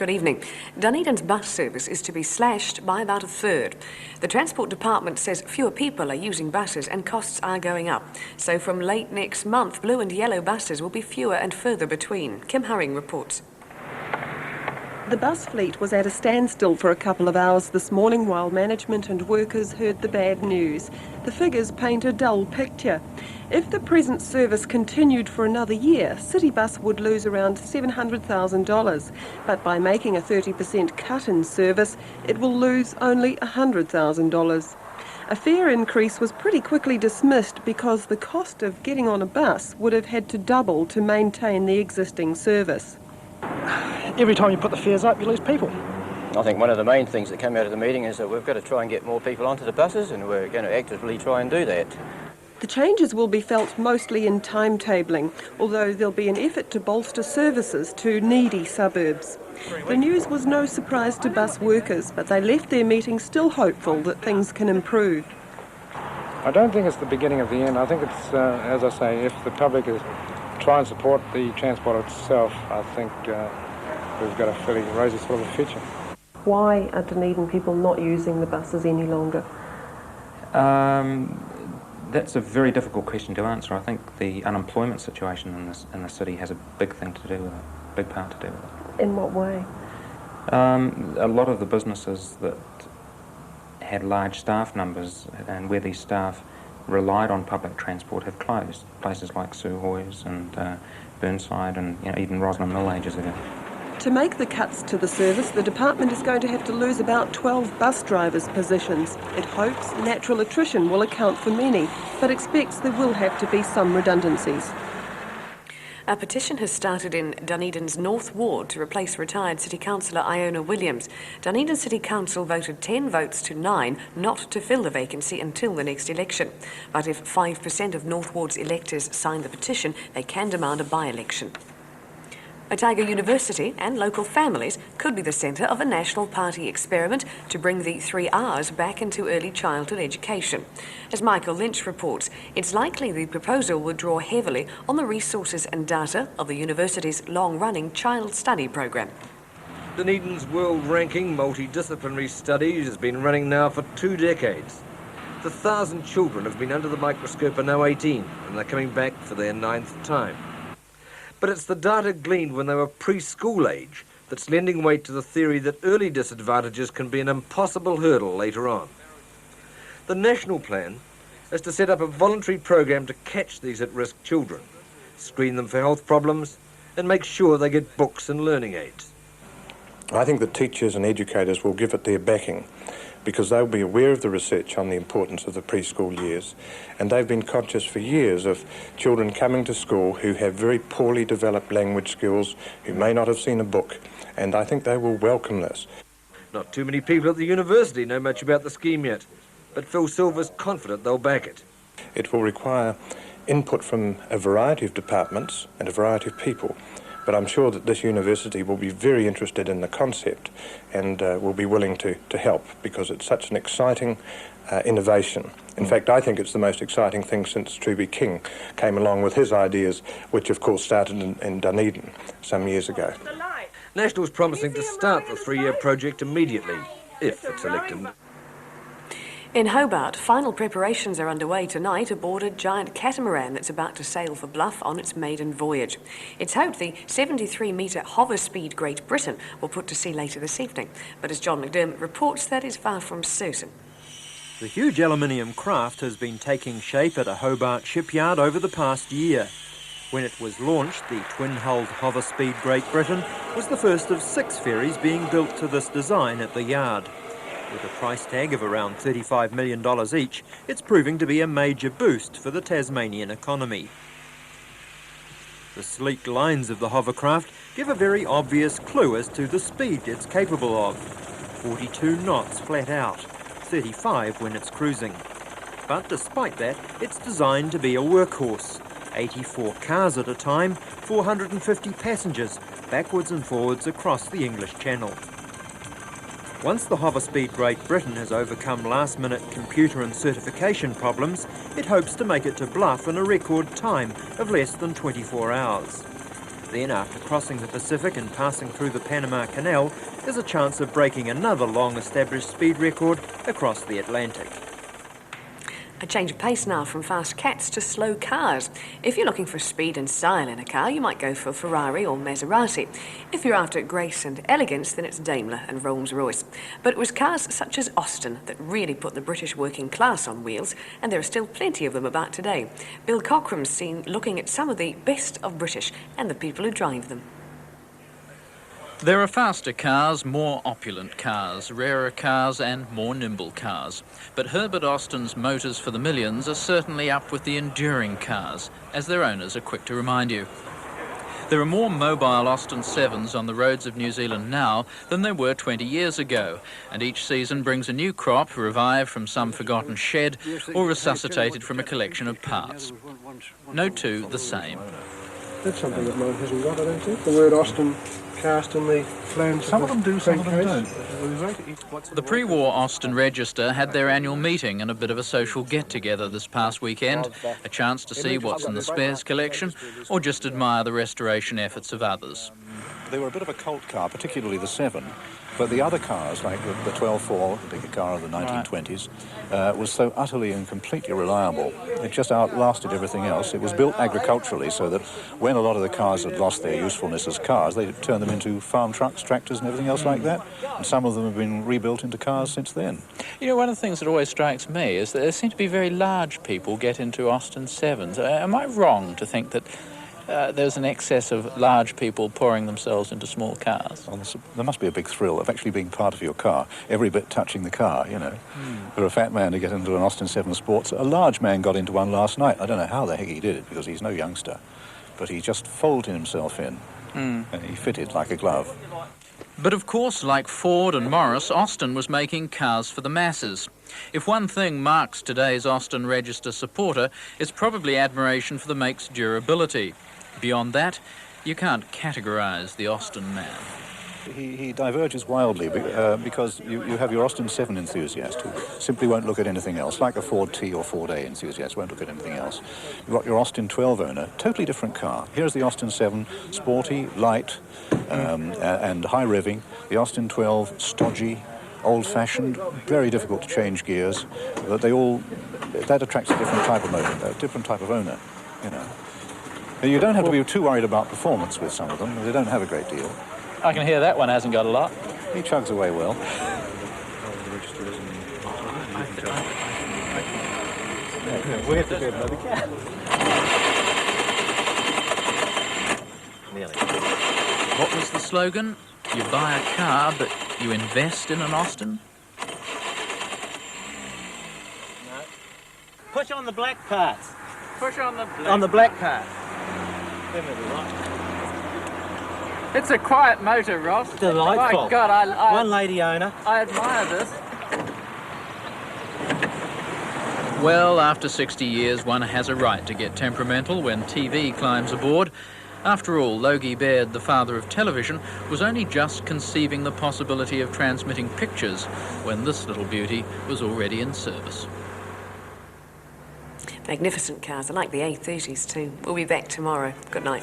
Good evening. Dunedin's bus service is to be slashed by about a third. The Transport Department says fewer people are using buses and costs are going up. So from late next month, blue and yellow buses will be fewer and further between. Kim Hurring reports. The bus fleet was at a standstill for a couple of hours this morning while management and workers heard the bad news. The figures paint a dull picture. If the present service continued for another year, Citybus would lose around $700,000. But by making a 30% cut in service, it will lose only $100,000. A fare increase was pretty quickly dismissed because the cost of getting on a bus would have had to double to maintain the existing service. Every time you put the fares up, you lose people. I think one of the main things that came out of the meeting is that we've got to try and get more people onto the buses, and we're going to actively try and do that. The changes will be felt mostly in timetabling, although there'll be an effort to bolster services to needy suburbs. The news was no surprise to bus workers, but they left their meeting still hopeful that things can improve. I don't think it's the beginning of the end. I think it's, as I say, if the public is try and support the transport itself, I think we've got a fairly rosy sort of a future. Why are Dunedin people not using the buses any longer? That's a very difficult question to answer. I think the unemployment situation in the city has a big thing to do with it, big part to do with it. In what way? A lot of the businesses that had large staff numbers and where these staff relied on public transport have closed. Places like Sir Hoy's and Burnside and even Roslyn Mill ages ago. To make the cuts to the service, the department is going to have to lose about 12 bus drivers' positions. It hopes natural attrition will account for many, but expects there will have to be some redundancies. A petition has started in Dunedin's North Ward to replace retired City Councillor Iona Williams. Dunedin City Council voted 10 votes to 9 not to fill the vacancy until the next election. But if 5% of North Ward's electors sign the petition, they can demand a by-election. Otago University and local families could be the centre of a National Party experiment to bring the 3 Rs back into early childhood education. As Michael Lynch reports, it's likely the proposal would draw heavily on the resources and data of the university's long-running child study program. Dunedin's world-ranking multidisciplinary study has been running now for 2 decades. The 1,000 children have been under the microscope are now 18, and they're coming back for their 9th time. But it's the data gleaned when they were preschool age that's lending weight to the theory that early disadvantages can be an impossible hurdle later on. The national plan is to set up a voluntary program to catch these at-risk children, screen them for health problems, and make sure they get books and learning aids. I think that teachers and educators will give it their backing because they'll be aware of the research on the importance of the preschool years, and they've been conscious for years of children coming to school who have very poorly developed language skills, who may not have seen a book, and I think they will welcome this. Not too many people at the university know much about the scheme yet, but Phil Silver's confident they'll back it. It will require input from a variety of departments and a variety of people, but I'm sure that this university will be very interested in the concept and will be willing to help because it's such an exciting innovation. In fact, I think it's the most exciting thing since Truby King came along with his ideas, which of course started in Dunedin some years ago. National's promising to start the 3-year project immediately, if it's elected. In Hobart, final preparations are underway tonight aboard a giant catamaran that's about to sail for Bluff on its maiden voyage. It's hoped the 73-metre Hoverspeed Great Britain will put to sea later this evening, but as John McDermott reports, that is far from certain. The huge aluminium craft has been taking shape at a Hobart shipyard over the past year. When it was launched, the twin-hulled Hoverspeed Great Britain was the first of 6 ferries being built to this design at the yard. With a price tag of around $35 million each, it's proving to be a major boost for the Tasmanian economy. The sleek lines of the hovercraft give a very obvious clue as to the speed it's capable of. 42 knots flat out, 35 when it's cruising. But despite that, it's designed to be a workhorse. 84 cars at a time, 450 passengers, backwards and forwards across the English Channel. Once the Hoverspeed Great Britain has overcome last-minute computer and certification problems, it hopes to make it to Bluff in a record time of less than 24 hours. then, after crossing the Pacific and passing through the Panama Canal, is a chance of breaking another long-established speed record across the Atlantic. A change of pace now from fast cats to slow cars. If you're looking for speed and style in a car, you might go for Ferrari or Maserati. If you're after grace and elegance, then it's Daimler and Rolls-Royce. But it was cars such as Austin that really put the British working class on wheels, and there are still plenty of them about today. Bill Cockram's seen looking at some of the best of British and the people who drive them. There are faster cars, more opulent cars, rarer cars and more nimble cars. But Herbert Austin's Motors for the Millions are certainly up with the enduring cars, as their owners are quick to remind you. There are more mobile Austin 7s on the roads of New Zealand now than there were 20 years ago, and each season brings a new crop, revived from some forgotten shed or resuscitated from a collection of parts. No two the same. That's something that mine hasn't got, I don't think. The word Austin cast in the flange. Some of them do, some of them don't. The pre-war Austin Register had their annual meeting and a bit of a social get-together this past weekend, a chance to see what's in the spares collection or just admire the restoration efforts of others. They were a bit of a cult car, particularly the 7, but the other cars, like the 12-4, the bigger car of the 1920s, was so utterly and completely reliable. It just outlasted everything else. It was built agriculturally, so that when a lot of the cars had lost their usefulness as cars, they turned them into farm trucks, tractors and everything else like that. And some of them have been rebuilt into cars since then. You know, one of the things that always strikes me is that there seem to be very large people get into Austin 7s. Am I wrong to think that there's an excess of large people pouring themselves into small cars? Well, there must be a big thrill of actually being part of your car, every bit touching the car, you know. For a fat man to get into an Austin 7 Sports, a large man got into one last night. I don't know how the heck he did it, because he's no youngster. But he just folded himself in, and he fitted like a glove. But of course, like Ford and Morris, Austin was making cars for the masses. If one thing marks today's Austin Register supporter, it's probably admiration for the make's durability. Beyond that, you can't categorise the Austin man. He diverges wildly because you have your Austin 7 enthusiast who simply won't look at anything else, like a Ford T or Ford A enthusiast won't look at anything else. You've got your Austin 12 owner, totally different car. Here's the Austin 7, sporty, light, and high revving. The Austin 12, stodgy, old-fashioned, very difficult to change gears. But that attracts a different type of motor, a different type of owner, you know. You don't have to be too worried about performance with some of them. They don't have a great deal. I can hear that one hasn't got a lot. He chugs away well. We have to do another cat. Nearly. What was the slogan? You buy a car, but you invest in an Austin? No. Push on the black parts. Push on the black. On the black part. It's a quiet motor, Ross. Delightful. My God, one lady owner. I admire this. Well, after 60 years, one has a right to get temperamental when TV climbs aboard. After all, Logie Baird, the father of television, was only just conceiving the possibility of transmitting pictures when this little beauty was already in service. Magnificent cars. I like the A30s too. We'll be back tomorrow. Good night.